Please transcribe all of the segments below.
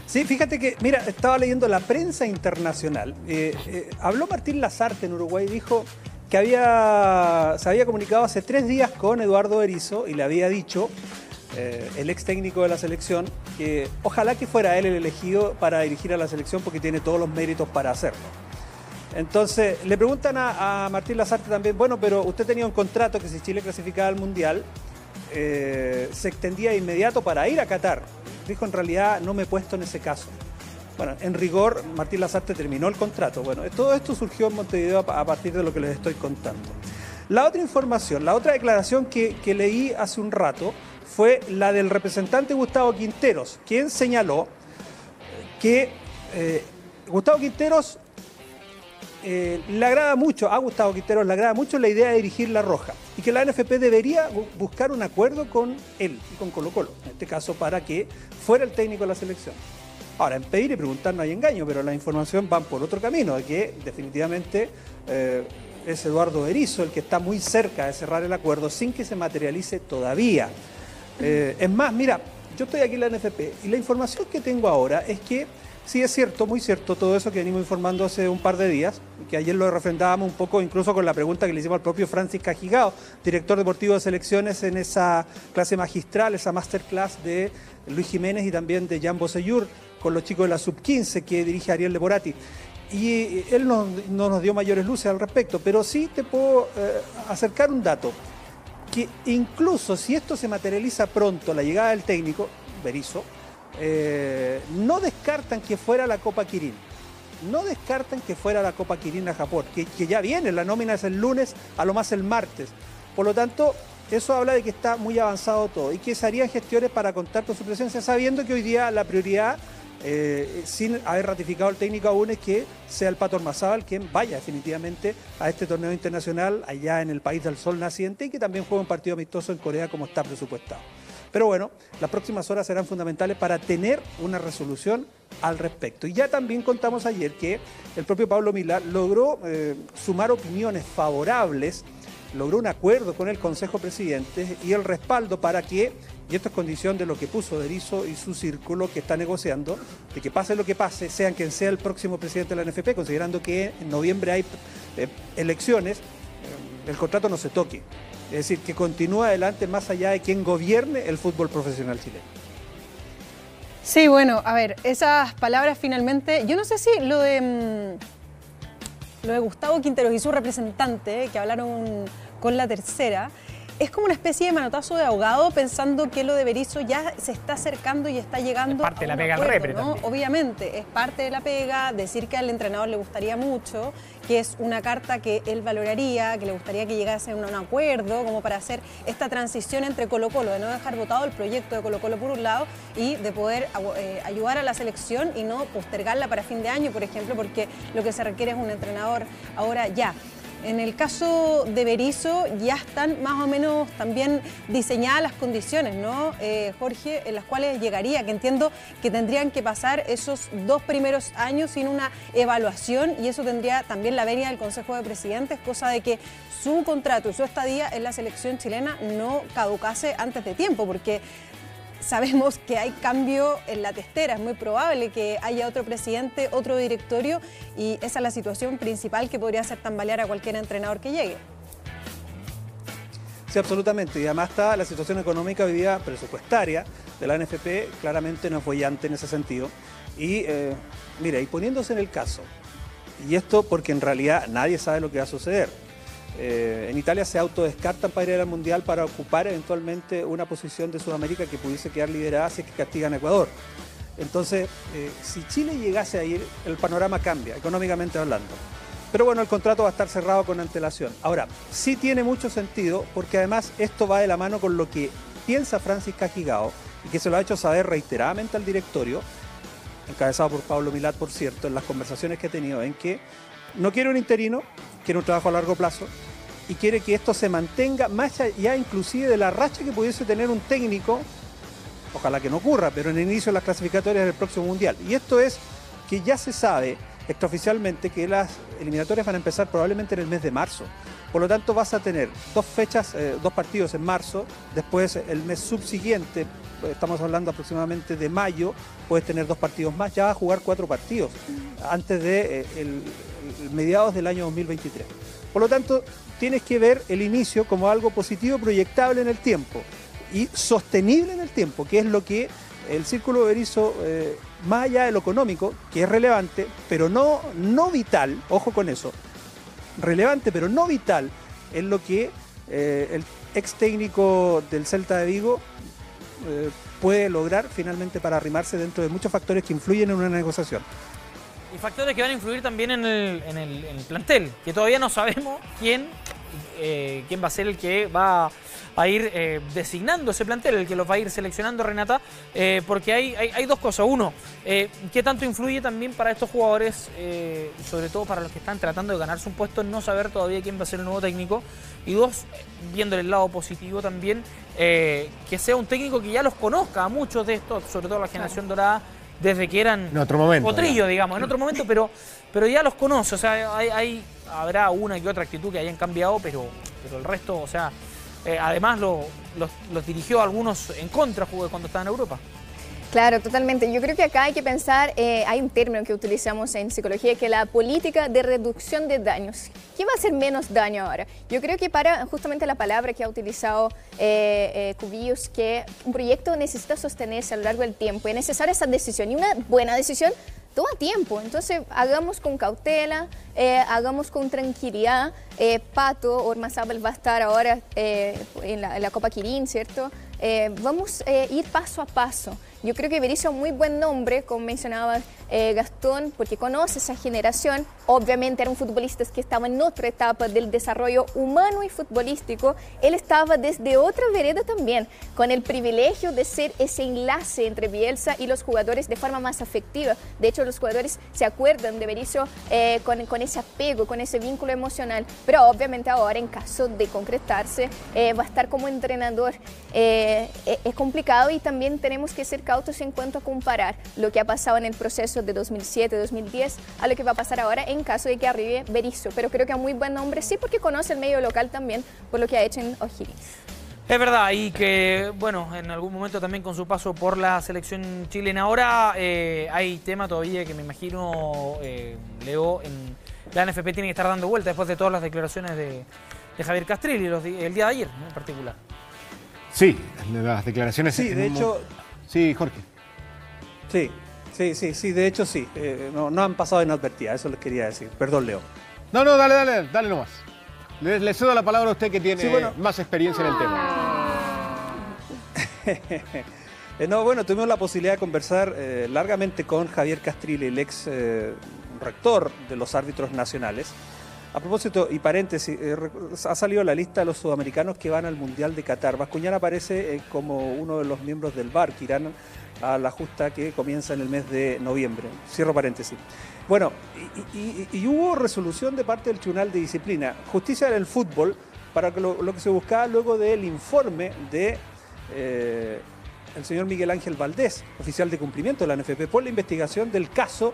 Sí, fíjate que, mira, estaba leyendo la prensa internacional. Habló Martín Lazarte en Uruguay, dijo que se había comunicado hace 3 días con Eduardo Berizzo y le había dicho, el ex técnico de la selección, que ojalá que fuera él el elegido para dirigir a la selección porque tiene todos los méritos para hacerlo. Entonces, le preguntan a Martín Lazarte también, bueno, pero usted tenía un contrato que si Chile clasificaba al Mundial, se extendía de inmediato para ir a Qatar. Dijo, en realidad no me he puesto en ese caso. Bueno, en rigor, Martín Lazarte terminó el contrato. Bueno, todo esto surgió en Montevideo a partir de lo que les estoy contando. La otra información, la otra declaración que leí hace un rato fue la del representante Gustavo Quinteros, quien señaló que Gustavo Quinteros le agrada mucho, a Gustavo Quinteros le agrada mucho la idea de dirigir La Roja y que la NFP debería buscar un acuerdo con él y con Colo-Colo, en este caso para que fuera el técnico de la selección. Ahora, en pedir y preguntar no hay engaño, pero la información va por otro camino, de que definitivamente es Eduardo Berizzo el que está muy cerca de cerrar el acuerdo sin que se materialice todavía. Es más, mira, yo estoy aquí en la NFP y la información que tengo ahora es que sí, es cierto, muy cierto, todo eso que venimos informando hace un par de días, que ayer lo refrendábamos un poco incluso con la pregunta que le hicimos al propio Francis Cajigao, director deportivo de selecciones, en esa clase magistral, esa masterclass de Luis Jiménez y también de Jan Bosellur, con los chicos de la Sub-15 que dirige Ariel Leporati. Y él no nos dio mayores luces al respecto, pero sí te puedo acercar un dato, que incluso si esto se materializa pronto, la llegada del técnico, Berizzo, no descartan que fuera la Copa Kirin. No descartan que fuera la Copa Kirin a Japón, que ya viene, la nómina es el lunes, a lo más el martes. Por lo tanto, eso habla de que está muy avanzado todo y que se harían gestiones para contar con su presencia, sabiendo que hoy día la prioridad, sin haber ratificado el técnico aún, es que sea el Pato Ormazábal quien vaya definitivamente a este torneo internacional allá en el país del sol naciente y que también juegue un partido amistoso en Corea como está presupuestado. Pero bueno, las próximas horas serán fundamentales para tener una resolución al respecto. Y ya también contamos ayer que el propio Pablo Milad logró sumar opiniones favorables, logró un acuerdo con el Consejo Presidente y el respaldo para que, y esto es condición de lo que puso Berizzo y su círculo que está negociando, de que pase lo que pase, sean quien sea el próximo presidente de la NFP, considerando que en noviembre hay elecciones, el contrato no se toque. Es decir, que continúe adelante más allá de quien gobierne el fútbol profesional chileno. Sí, bueno, a ver, esas palabras finalmente, yo no sé si lo de Gustavo Quinteros y su representante, que hablaron con La Tercera, es como una especie de manotazo de ahogado, pensando que lo de Berizzo ya se está acercando y está llegando. Es parte de la pega al acuerdo, repre, ¿no? también. Obviamente, es parte de la pega, decir que al entrenador le gustaría mucho, que es una carta que él valoraría, que le gustaría que llegase a un acuerdo, como para hacer esta transición entre Colo-Colo, de no dejar votado el proyecto de Colo-Colo por un lado y de poder ayudar a la selección y no postergarla para fin de año, por ejemplo, porque lo que se requiere es un entrenador ahora ya. En el caso de Berizzo ya están más o menos también diseñadas las condiciones, ¿no, Jorge? En las cuales llegaría, que entiendo que tendrían que pasar esos 2 primeros años sin una evaluación y eso tendría también la venia del Consejo de Presidentes, cosa de que su contrato y su estadía en la selección chilena no caducase antes de tiempo, porque sabemos que hay cambio en la testera, es muy probable que haya otro presidente, otro directorio y esa es la situación principal que podría hacer tambalear a cualquier entrenador que llegue. Sí, absolutamente. Y además está la situación económica hoy día presupuestaria de la NFP, claramente no es boyante en ese sentido. Y mira, y poniéndose en el caso, y esto porque en realidad nadie sabe lo que va a suceder. En Italia se autodescartan para ir al Mundial para ocupar eventualmente una posición de Sudamérica que pudiese quedar liderada si es que castigan a Ecuador. Entonces, si Chile llegase a ir, el panorama cambia, económicamente hablando. Pero bueno, el contrato va a estar cerrado con antelación. Ahora, sí tiene mucho sentido porque además esto va de la mano con lo que piensa Francis Cajigao y que se lo ha hecho saber reiteradamente al directorio, encabezado por Pablo Milad, por cierto, en las conversaciones que he tenido, en que no quiere un interino, quiere un trabajo a largo plazo y quiere que esto se mantenga más allá inclusive de la racha que pudiese tener un técnico, ojalá que no ocurra, pero en el inicio de las clasificatorias del próximo Mundial. Y esto es que ya se sabe extraoficialmente que las eliminatorias van a empezar probablemente en el mes de marzo. Por lo tanto vas a tener 2 fechas, 2 partidos en marzo, después el mes subsiguiente, estamos hablando aproximadamente de mayo, puedes tener 2 partidos más, ya vas a jugar 4 partidos antes de el mediados del año 2023. Por lo tanto, tienes que ver el inicio como algo positivo, proyectable en el tiempo y sostenible en el tiempo, que es lo que el Círculo de Berisso, más allá de lo económico, que es relevante, pero no vital, ojo con eso, relevante pero no vital, es lo que el ex técnico del Celta de Vigo puede lograr finalmente para arrimarse dentro de muchos factores que influyen en una negociación. Y factores que van a influir también en el plantel, que todavía no sabemos quién va a ser el que va a ir designando ese plantel, el que los va a ir seleccionando, Renata, porque hay 2 cosas. Uno, ¿qué tanto influye también para estos jugadores, sobre todo para los que están tratando de ganarse un puesto, no saber todavía quién va a ser el nuevo técnico? Y 2, viendo el lado positivo también, que sea un técnico que ya los conozca a muchos de estos, sobre todo la generación dorada, desde que eran en otro momento, potrillo, digamos, en otro momento, pero ya los conoce. O sea, habrá una que otra actitud que hayan cambiado, pero el resto, o sea, además los dirigió a algunos en contra cuando estaban en Europa. Claro, totalmente. Yo creo que acá hay que pensar, hay un término que utilizamos en psicología, que es la política de reducción de daños. ¿Qué va a hacer menos daño ahora? Yo creo que para justamente la palabra que ha utilizado Cubillos, que un proyecto necesita sostenerse a lo largo del tiempo, es necesaria esa decisión, y una buena decisión toma tiempo. Entonces, hagamos con cautela, hagamos con tranquilidad. Pato Ormazábal va a estar ahora en la Copa Quirín, ¿cierto? Vamos a ir paso a paso. Yo creo que Berizzo es un muy buen nombre, como mencionaba Gastón, porque conoce esa generación. Obviamente eran futbolistas que estaban en otra etapa del desarrollo humano y futbolístico. Él estaba desde otra vereda también, con el privilegio de ser ese enlace entre Bielsa y los jugadores de forma más afectiva. De hecho, los jugadores se acuerdan de Berizzo con ese apego, con ese vínculo emocional. Pero obviamente ahora, en caso de concretarse, va a estar como entrenador. Es complicado, y también tenemos que ser cautos en cuanto a comparar lo que ha pasado en el proceso de 2007-2010 a lo que va a pasar ahora en caso de que arribe Berizzo. Pero creo que es muy buen nombre, sí, porque conoce el medio local también por lo que ha hecho en O'Higgins. Es verdad, y que, bueno, en algún momento también con su paso por la selección chilena. Ahora hay tema todavía que me imagino, Leo, en la NFP tiene que estar dando vuelta después de todas las declaraciones de Javier Castrilli el día de ayer, ¿no?, en particular. Sí, las declaraciones... Sí, de hecho... Sí, Jorge. Sí, de hecho sí. No han pasado inadvertidas, eso les quería decir. Perdón, Leo. No, dale nomás. Le cedo la palabra a usted, que tiene más experiencia en el tema. Tuvimos la posibilidad de conversar largamente con Javier Castrilli, el ex rector de los árbitros nacionales. A propósito, y paréntesis, ha salido la lista de los sudamericanos que van al Mundial de Qatar. Bascuñán aparece como uno de los miembros del VAR que irán a la justa que comienza en el mes de noviembre. Cierro paréntesis. Bueno, y hubo resolución de parte del Tribunal de Disciplina. Justicia en el fútbol, para que lo que se buscaba luego del informe de el señor Miguel Ángel Valdés, oficial de cumplimiento de la NFP, por la investigación del caso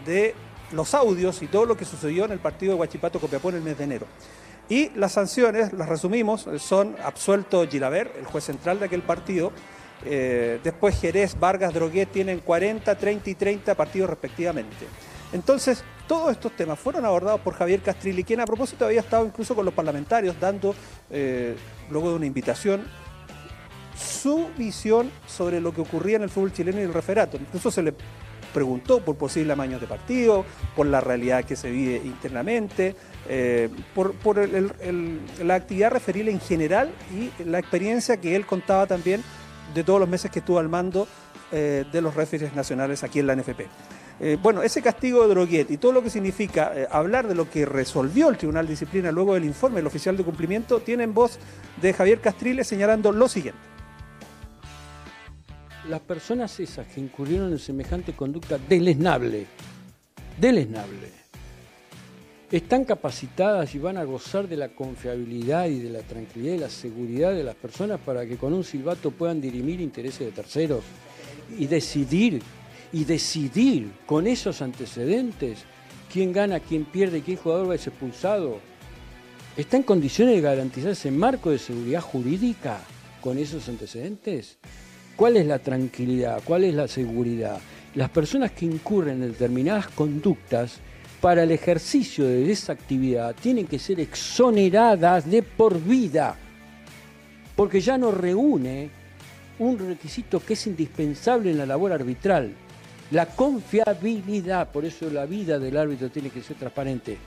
de los audios y todo lo que sucedió en el partido de Huachipato Copiapó en el mes de enero. Y las sanciones, las resumimos, son absuelto Gilabert, el juez central de aquel partido, después Jerez, Vargas, Droguet tienen 40, 30 y 30 partidos respectivamente. Entonces, todos estos temas fueron abordados por Javier Castrilli, quien a propósito había estado incluso con los parlamentarios dando, luego de una invitación, su visión sobre lo que ocurría en el fútbol chileno y el referato. Incluso se le preguntó por posibles amaños de partido, por la realidad que se vive internamente, por la actividad referible en general y la experiencia que él contaba también de todos los meses que estuvo al mando de los referees nacionales aquí en la NFP. Ese castigo de Droguet y todo lo que significa hablar de lo que resolvió el Tribunal de Disciplina luego del informe del oficial de cumplimiento, tiene en voz de Javier Castrilli señalando lo siguiente. Las personas esas que incurrieron en semejante conducta deleznable, están capacitadas y van a gozar de la confiabilidad y de la tranquilidad y la seguridad de las personas para que con un silbato puedan dirimir intereses de terceros y decidir con esos antecedentes quién gana, quién pierde, qué jugador va a ser expulsado. ¿Está en condiciones de garantizar ese marco de seguridad jurídica con esos antecedentes? ¿Cuál es la tranquilidad? ¿Cuál es la seguridad? Las personas que incurren en determinadas conductas para el ejercicio de esa actividad tienen que ser exoneradas de por vida, porque ya no reúne un requisito que es indispensable en la labor arbitral, la confiabilidad. Por eso la vida del árbitro tiene que ser transparente.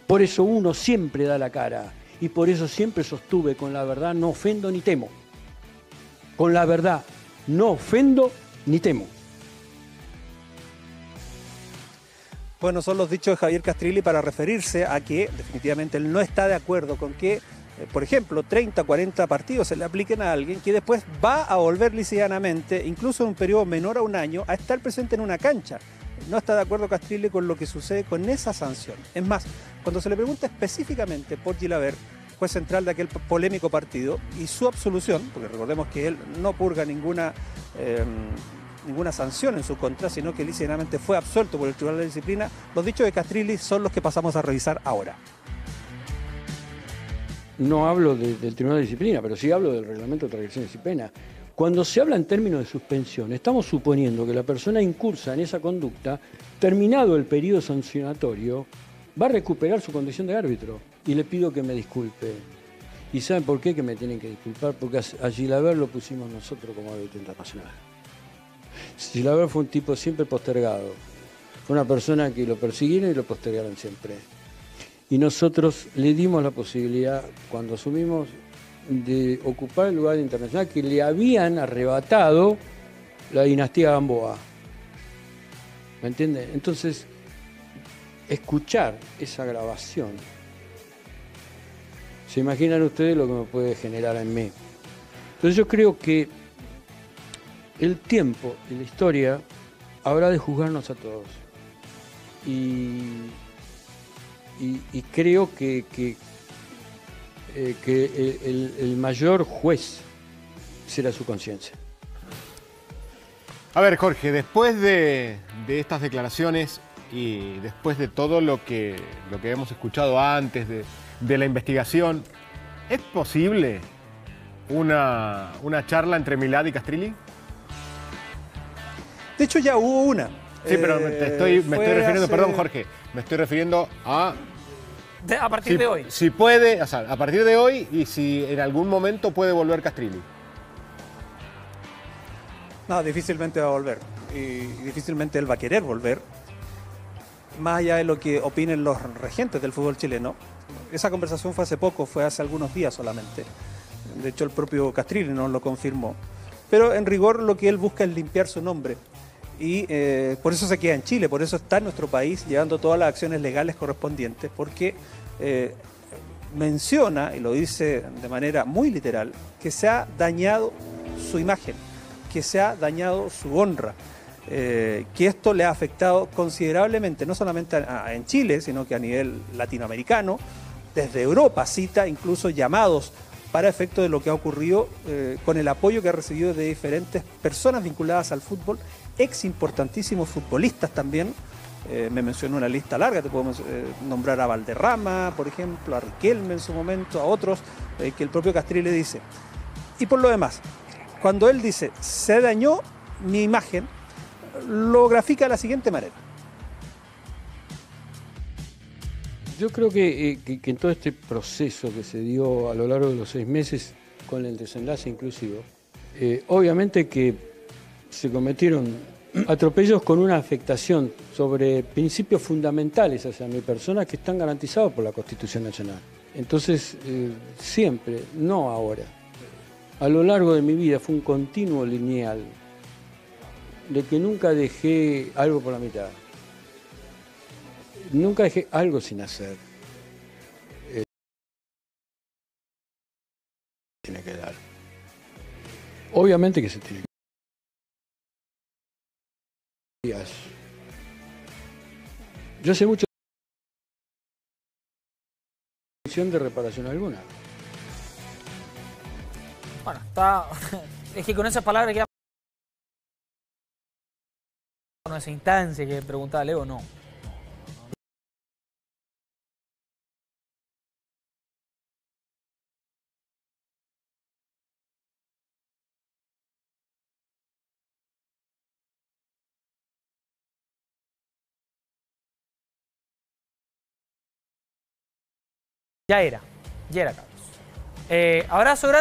Por eso uno siempre da la cara y por eso siempre sostuve: con la verdad no ofendo ni temo. Con la verdad no ofendo ni temo. Bueno, son los dichos de Javier Castrilli para referirse a que definitivamente él no está de acuerdo con que, por ejemplo, 30, 40 partidos se le apliquen a alguien que después va a volver lisianamente, incluso en un periodo menor a un año, a estar presente en una cancha. No está de acuerdo Castrilli con lo que sucede con esa sanción. Es más, cuando se le pregunta específicamente por Chilavert, juez central de aquel polémico partido, y su absolución, porque recordemos que él no purga ninguna sanción en su contra, sino que lisianamente fue absuelto por el Tribunal de Disciplina, los dichos de Castrilli son los que pasamos a revisar ahora. No hablo del Tribunal de Disciplina, pero sí hablo del Reglamento de Transgresiones y Penas. Cuando se habla en términos de suspensión, estamos suponiendo que la persona incursa en esa conducta, terminado el periodo sancionatorio, va a recuperar su condición de árbitro. Y le pido que me disculpe. ¿Y saben por qué que me tienen que disculpar? Porque a Chilavert lo pusimos nosotros como árbitro internacional. Chilavert fue un tipo siempre postergado. Fue una persona que lo persiguieron y lo postergaron siempre. Y nosotros le dimos la posibilidad, cuando asumimos, de ocupar el lugar de internacional que le habían arrebatado la dinastía Gamboa. ¿Me entiende? Entonces, escuchar esa grabación, se imaginan ustedes lo que me puede generar en mí. Entonces yo creo que el tiempo y la historia habrá de juzgarnos a todos. Y creo que el mayor juez será su conciencia. A ver, Jorge, después de estas declaraciones y después de todo lo que hemos escuchado antes de la investigación, ¿es posible una charla entre Milad y Castrilli? De hecho, ya hubo una. Sí, pero me estoy refiriendo, perdón, Jorge, me estoy refiriendo a... A partir de hoy. Si puede, o sea, a partir de hoy y si en algún momento puede volver Castrilli. No, difícilmente va a volver. Y difícilmente él va a querer volver. Más allá de lo que opinen los regentes del fútbol chileno. Esa conversación fue hace poco, fue hace algunos días solamente. De hecho, el propio Castrilli nos lo confirmó. Pero en rigor lo que él busca es limpiar su nombre. Y por eso se queda en Chile, por eso está en nuestro país llevando todas las acciones legales correspondientes, porque menciona, y lo dice de manera muy literal, que se ha dañado su imagen, que se ha dañado su honra, que esto le ha afectado considerablemente, no solamente en Chile, sino que a nivel latinoamericano, desde Europa, cita incluso llamados para efecto de lo que ha ocurrido con el apoyo que ha recibido de diferentes personas vinculadas al fútbol, ex importantísimos futbolistas también. Me mencionó una lista larga, te podemos nombrar a Valderrama, por ejemplo, a Riquelme en su momento, a otros que el propio Castrilli le dice. Y por lo demás, cuando él dice, se dañó mi imagen, lo grafica de la siguiente manera. Yo creo que en todo este proceso que se dio a lo largo de los 6 meses, con el desenlace inclusivo, obviamente que se cometieron atropellos con una afectación sobre principios fundamentales hacia mi persona que están garantizados por la Constitución Nacional. Entonces, siempre, no ahora, a lo largo de mi vida fue un continuo lineal de que nunca dejé algo por la mitad. Nunca dejé algo sin hacer. Tiene que dar. Obviamente que se tiene que dar. Yo sé mucho de reparación alguna. Bueno, está... Es que con esas palabras queda... Con esa instancia que preguntaba Leo, no. Ya era, Carlos. Abrazo grande.